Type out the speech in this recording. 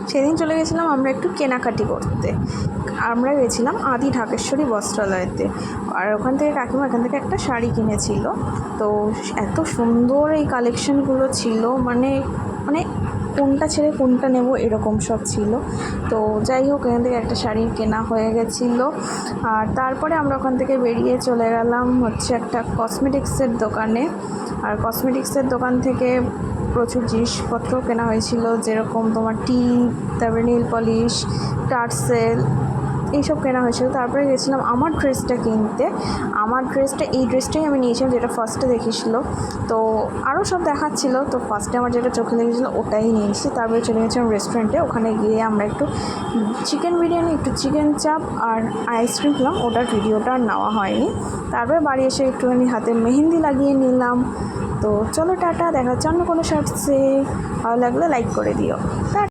সেদিন চলে গেছিলাম আমরা একটু কেনাকাটি করতে। আমরা গেছিলাম আদি ঢাকেশ্বরী বস্ত্রালয়তে, আর ওখান থেকে কাকিমা এখান থেকে একটা শাড়ি কিনেছিল। তো এত সুন্দর এই কালেকশানগুলো ছিল, মানে মানে কোনটা ছেড়ে কোনটা নেব এরকম সব ছিল। তো যাই হোক, এখান থেকে একটা শাড়ি কেনা হয়ে গেছিলো। আর তারপরে আমরা ওখান থেকে বেরিয়ে চলে গেলাম হচ্ছে একটা কসমেটিক্সের দোকানে। আর কসমেটিক্সের দোকান থেকে প্রচুর জিনিসপত্র কেনা হয়েছিল, যেরকম তোমার টিপ, তারপরে নেল পলিশ, টার্সেল, এইসব কেনা হয়েছিল। তারপরে গেছিলাম আমার ড্রেসটা কিনতে। আমার ড্রেসটা, এই ড্রেসটাই আমি নিয়েছিলাম যেটা ফার্স্টে দেখেছিলো। তো আরও সব দেখাচ্ছিলো, তো ফার্স্টে আমার যেটা চোখে লেগেছিলো ওটাই নিয়েছি। তারপরে চলে গেছিলাম রেস্টুরেন্টে, ওখানে গিয়ে আমরা একটু চিকেন বিরিয়ানি, একটু চিকেন চাপ আর আইসক্রিম খেলাম। ওটার ভিডিওটা আর নেওয়া হয়নি। তারপরে বাড়ি এসে একটুখানি হাতে মেহেন্দি লাগিয়ে নিলাম। তো চলো টাটা, দেখা হচ্ছে অন্য কোনো শর্টসে। ভালো লাগলে লাইক করে দিও।